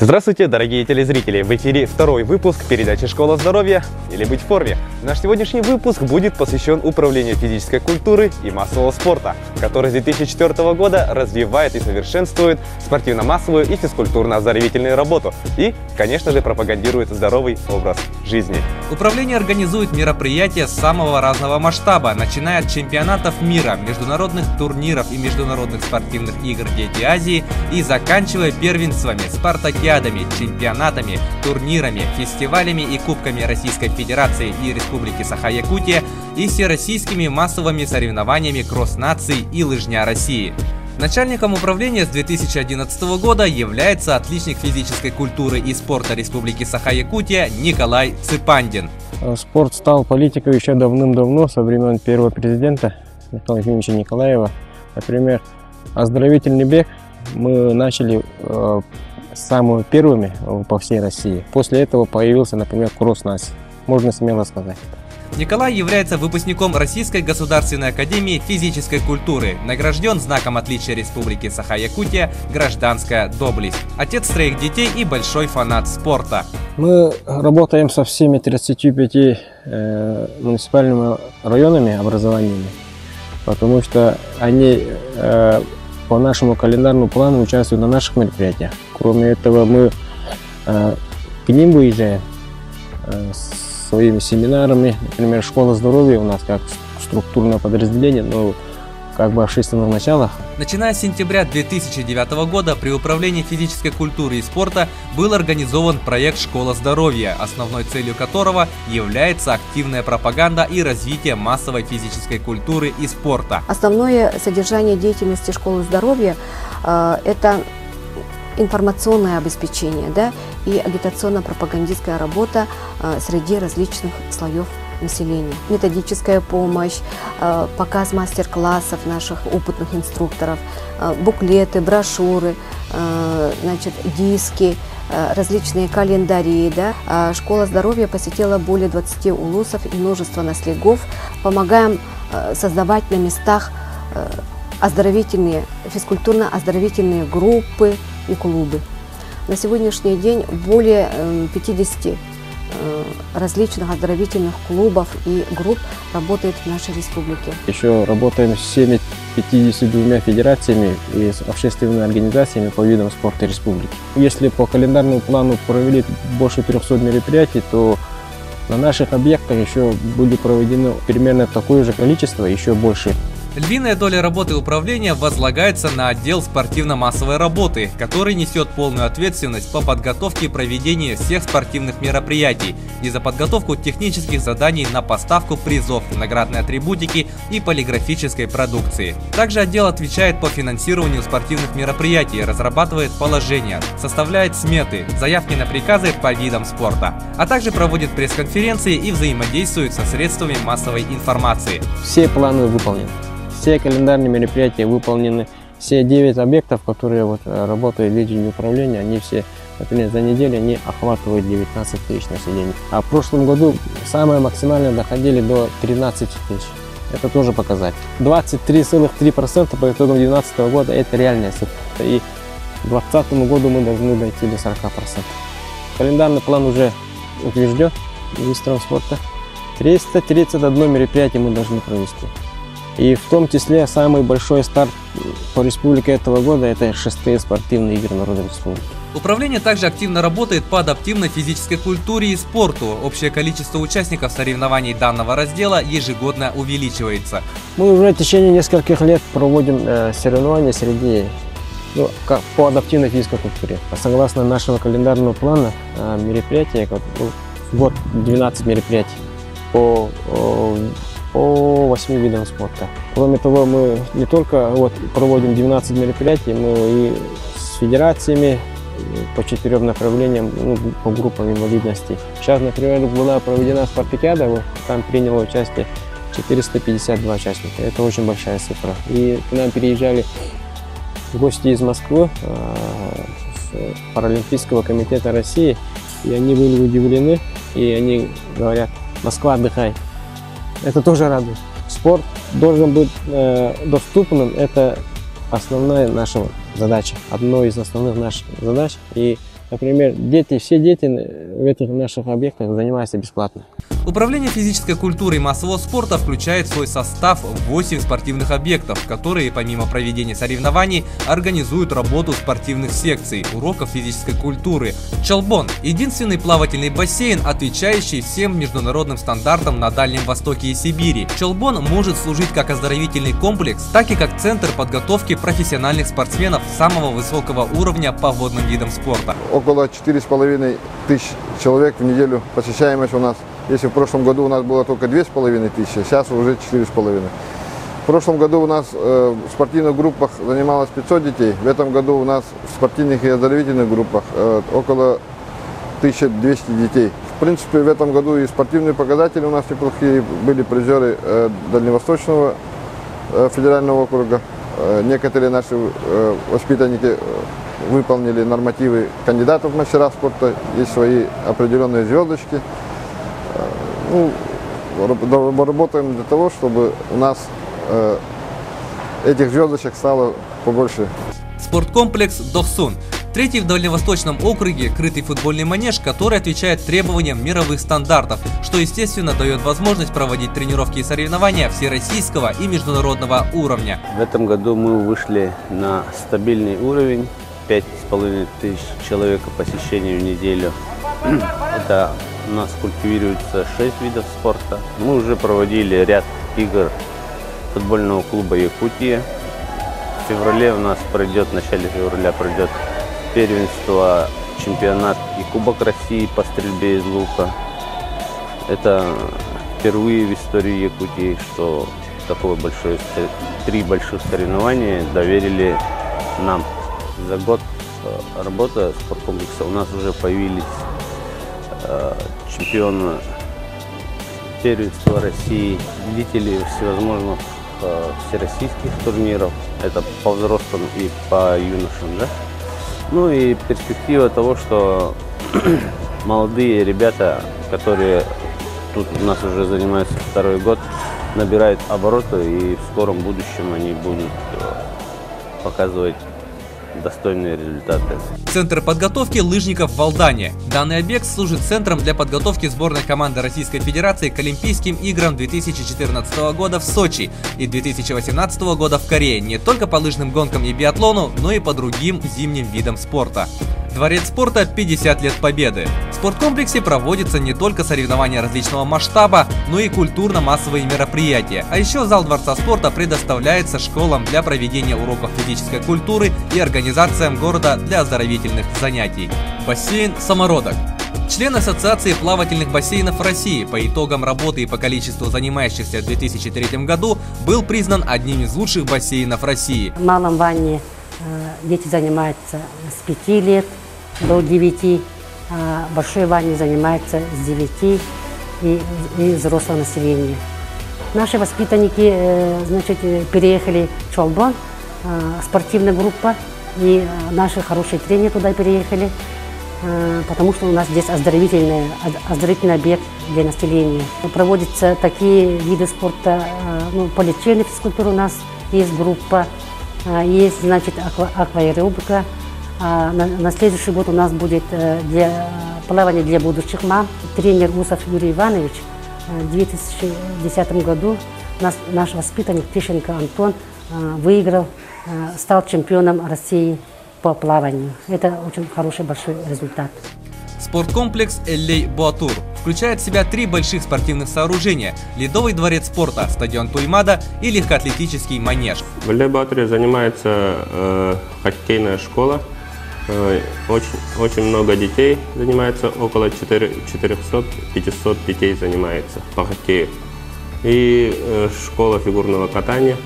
Здравствуйте, дорогие телезрители! В эфире второй выпуск передачи «Школа здоровья» или «Быть в форме». Наш сегодняшний выпуск будет посвящен управлению физической культуры и массового спорта, который с 2004 года развивает и совершенствует спортивно-массовую и физкультурно-оздоровительную работу и, конечно же, пропагандирует здоровый образ жизни. Управление организует мероприятия самого разного масштаба, начиная от чемпионатов мира, международных турниров и международных спортивных игр «Дети Азии» и заканчивая первенствами, спартакиадами, чемпионатами, турнирами, фестивалями и кубками Российской Федерации и Республики Саха-Якутия и всероссийскими массовыми соревнованиями кросс-наций и лыжня России. Начальником управления с 2011 года является отличник физической культуры и спорта Республики Саха-Якутия Николай Цыпандин. Спорт стал политикой еще давным-давно, со времен первого президента Михаила Евгеньевича Николаева. Например, оздоровительный бег мы начали самыми первыми по всей России. После этого появился, например, кросс-наций, можно смело сказать. Николай является выпускником Российской государственной академии физической культуры, награжден знаком отличия Республики Саха-Якутия «Гражданская доблесть». Отец 3 детей и большой фанат спорта. Мы работаем со всеми 35 муниципальными районами образованиями, потому что они по нашему календарному плану участвуют на наших мероприятиях. Кроме этого, мы к ним выезжаем с своими семинарами. Например, школа здоровья у нас как структурное подразделение, но как бы в общественных началах. Начиная с сентября 2009 года при управлении физической культуры и спорта был организован проект «Школа здоровья», основной целью которого является активная пропаганда и развитие массовой физической культуры и спорта. Основное содержание деятельности школы здоровья это информационное обеспечение, и агитационно-пропагандистская работа среди различных слоев населения. Методическая помощь, показ мастер-классов наших опытных инструкторов, буклеты, брошюры, диски, различные календари. Школа здоровья посетила более 20 улусов и множество наследов. Помогаем создавать на местах оздоровительные, физкультурно-оздоровительные группы и клубы. На сегодняшний день более 50 различных оздоровительных клубов и групп работает в нашей республике. Еще работаем с всеми 52 федерациями и с общественными организациями по видам спорта республики. Если по календарному плану провели больше 300 мероприятий, то на наших объектах еще будет проведено примерно такое же количество, еще больше. Львиная доля работы управления возлагается на отдел спортивно-массовой работы, который несет полную ответственность по подготовке и проведению всех спортивных мероприятий и за подготовку технических заданий на поставку призов, наградной атрибутики и полиграфической продукции. Также отдел отвечает по финансированию спортивных мероприятий, разрабатывает положения, составляет сметы, заявки на приказы по видам спорта, а также проводит пресс-конференции и взаимодействует со средствами массовой информации. Все планы выполнены. Все календарные мероприятия выполнены, все 9 объектов, которые работают в ведении управления, они все, например, за неделю они охватывают 19 тысяч населения. А в прошлом году самое максимальное доходили до 13 тысяч. Это тоже показатель. 23,3% по итогам 2012 года это реальная цифра. И к 2020 году мы должны дойти до 40%. Календарный план уже утвержден министром спорта. 331 мероприятие мы должны провести. И в том числе самый большой старт по республике этого года – это 6-е спортивные игры Народной Республики. Управление также активно работает по адаптивной физической культуре и спорту. Общее количество участников соревнований данного раздела ежегодно увеличивается. Мы уже в течение нескольких лет проводим соревнования среди по адаптивной физической культуре. Согласно нашего календарного плана мероприятия, в год 12 мероприятий по 8 видам спорта. Кроме того, мы не только проводим 12 мероприятий, мы и с федерациями по 4 направлениям, по группам инвалидностей. Сейчас, например, была проведена спартакиада, там приняло участие 452 участника. Это очень большая цифра. И к нам переезжали гости из Москвы, с Паралимпийского комитета России, и они были удивлены, и они говорят: «Москва, отдыхай». Это тоже радует. Спорт должен быть доступным. Это основная наша задача. Одна из основных наших задач. И Например, все дети в этих наших объектах занимаются бесплатно. Управление физической культурой и массового спорта включает в свой состав 8 спортивных объектов, которые помимо проведения соревнований организуют работу спортивных секций, уроков физической культуры. Чолбон – единственный плавательный бассейн, отвечающий всем международным стандартам на Дальнем Востоке и Сибири. Чолбон может служить как оздоровительный комплекс, так и как центр подготовки профессиональных спортсменов самого высокого уровня по водным видам спорта. Около 4,5 тысяч человек в неделю посещаемость у нас. Если в прошлом году у нас было только 2,5 тысячи, сейчас уже 4,5. В прошлом году у нас в спортивных группах занималось 500 детей. В этом году у нас в спортивных и оздоровительных группах около 1200 детей. В принципе, в этом году и спортивные показатели у нас неплохие. Были призеры Дальневосточного федерального округа. Некоторые наши воспитанники выполнили нормативы кандидатов в мастера спорта. Есть свои определенные звездочки. Работаем для того, чтобы у нас этих звездочек стало побольше. Спорткомплекс «Дохсун» – третий в Дальневосточном округе крытый футбольный манеж, который отвечает требованиям мировых стандартов, что естественно дает возможность проводить тренировки и соревнования всероссийского и международного уровня. В этом году мы вышли на стабильный уровень, 5,5 тысяч человек посещений в неделю. Это у нас культивируется 6 видов спорта. Мы уже проводили ряд игр футбольного клуба «Якутия». В феврале у нас пройдет, в начале февраля пройдет первенство, чемпионат и Кубок России по стрельбе из лука. Это впервые в истории Якутии, что такое большое, 3 больших соревнования доверили нам. За год работы спорткомплекса у нас уже появились чемпионы первенства России, победители всевозможных всероссийских турниров. Это по взрослым и по юношам, да? Ну и перспектива того, что молодые ребята, которые тут у нас уже занимаются 2-й год, набирают обороты, и в скором будущем они будут показывать достойные результаты. Центр подготовки лыжников в Алдане. Данный объект служит центром для подготовки сборной команды Российской Федерации к Олимпийским играм 2014 года в Сочи и 2018 года в Корее не только по лыжным гонкам и биатлону, но и по другим зимним видам спорта. Дворец спорта 50 лет победы. В спорткомплексе проводятся не только соревнования различного масштаба, но и культурно-массовые мероприятия. А еще зал Дворца спорта предоставляется школам для проведения уроков физической культуры и организациям города для оздоровительных занятий. Бассейн «Самородок». Член Ассоциации плавательных бассейнов России по итогам работы и по количеству занимающихся в 2003 году был признан одним из лучших бассейнов России. В малом ванне дети занимаются с 5 лет до 9, а в большой ванне занимаются с 9 и взрослое население. Наши воспитанники переехали в Чолбон, спортивная группа, и наши хорошие тренеры туда переехали, потому что у нас здесь оздоровительный объект для населения. Проводятся такие виды спорта, по лечебной физкультуре у нас есть группа, есть, акваэробика. На следующий год у нас будет плавание для будущих мам. Тренер Усов Юрий Иванович в 2010 году наш воспитанник Тищенко Антон выиграл, стал чемпионом России по плаванию. Это очень хороший, большой результат. Спорткомплекс Эллей-Буатур включает в себя 3 больших спортивных сооружения – Ледовый дворец спорта, стадион Туймада и легкоатлетический манеж. В Эллей-Буатуре занимается хоккейная школа. Очень много детей занимается, около 400-500 детей занимается по хоккею. И школа фигурного катания,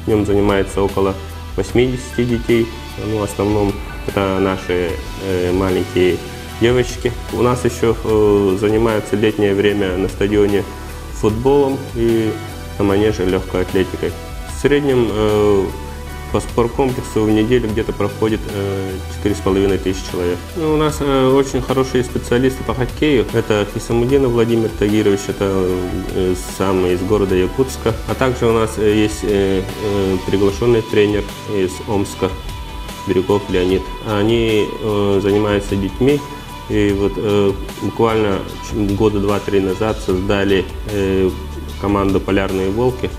в нем занимается около 80 детей. В основном это наши маленькие девочки. У нас еще занимаются в летнее время на стадионе футболом и на манеже легкой атлетикой. В среднем по спорткомплексу в неделю где-то проходит 4,5 тысячи человек. У нас очень хорошие специалисты по хоккею. Это Хисамудинов Владимир Тагирович, это сам из города Якутска. А также у нас есть приглашенный тренер из Омска. Берегов Леонид. Они занимаются детьми. И вот буквально года 2-3 назад создали команду «Полярные волки»,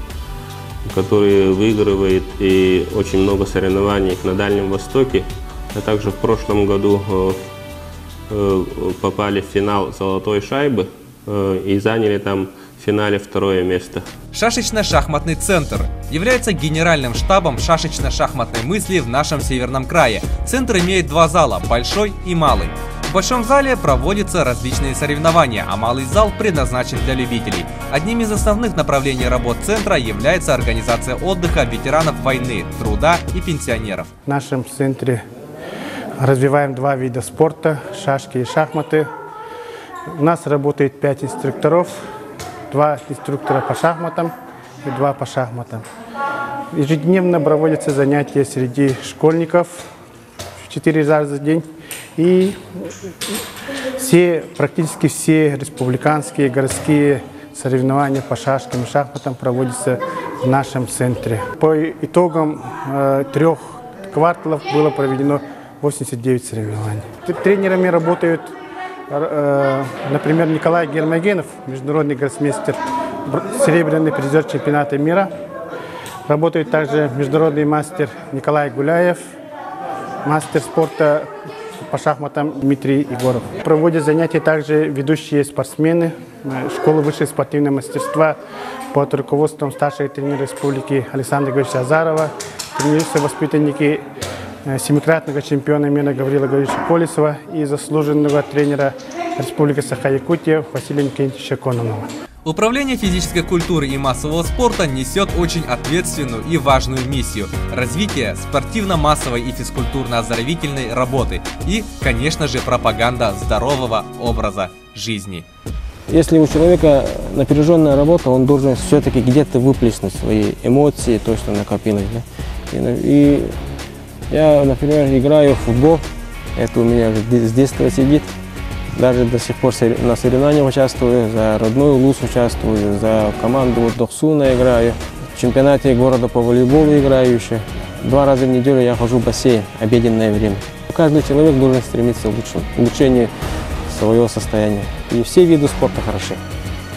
которая выигрывает и очень много соревнований на Дальнем Востоке. А также в прошлом году попали в финал «Золотой шайбы» и заняли там в финале 2-е место. Шашечно-шахматный центр является генеральным штабом шашечно-шахматной мысли в нашем Северном крае. Центр имеет два зала – большой и малый. В большом зале проводятся различные соревнования, а малый зал предназначен для любителей. Одним из основных направлений работ центра является организация отдыха ветеранов войны, труда и пенсионеров. В нашем центре развиваем два вида спорта – шашки и шахматы. У нас работает 5 инструкторов, 2 инструктора по шахматам и 2 по шахматам. Ежедневно проводятся занятия среди школьников 4 раза в день. И практически все республиканские, городские соревнования по шашкам и шахматам проводятся в нашем центре. По итогам 3 кварталов было проведено 89 соревнований. Тренерами работают, например, Николай Гермогенов, международный гроссмейстер, серебряный призер чемпионата мира. Работает также международный мастер Николай Гуляев, мастер спорта по шахматам Дмитрий Егоров. Проводят занятия также ведущие спортсмены школы высшего спортивного мастерства под руководством старшего тренера республики Александра Григорьевича Азарова, тренируются воспитанники семикратного чемпиона мира Гаврила Гавриловича Колесова и заслуженного тренера Республики Саха-Якутия Василия Никитича Кононова. Управление физической культуры и массового спорта несет очень ответственную и важную миссию – развитие спортивно-массовой и физкультурно-оздоровительной работы и, конечно же, пропаганда здорового образа жизни. Если у человека напряженная работа, он должен все-таки где-то выплеснуть свои эмоции, то, что накопилось. Да? И я, например, играю в футбол, это у меня с детства сидит. Даже до сих пор на соревнованиях участвую, за родной Улус участвую, за команду Дохсуна играю. В чемпионате города по волейболу играю еще. 2 раза в неделю я хожу в бассейн, обеденное время. Каждый человек должен стремиться к улучшению своего состояния. И все виды спорта хороши,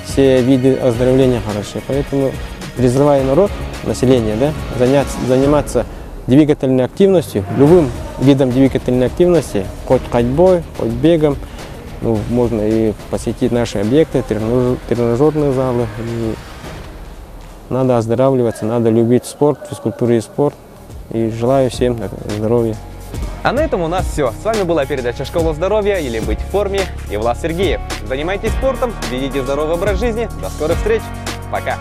все виды оздоровления хороши. Поэтому призываю народ, население, да, заниматься двигательной активностью, любым видом двигательной активности, хоть ходьбой, хоть бегом. Можно и посетить наши объекты, тренажерные залы. И надо оздоравливаться, надо любить спорт, физкультуру и спорт. И желаю всем здоровья. А на этом у нас все. С вами была передача «Школа здоровья» или «Быть в форме» и Влад Сергеев. Занимайтесь спортом, ведите здоровый образ жизни. До скорых встреч. Пока.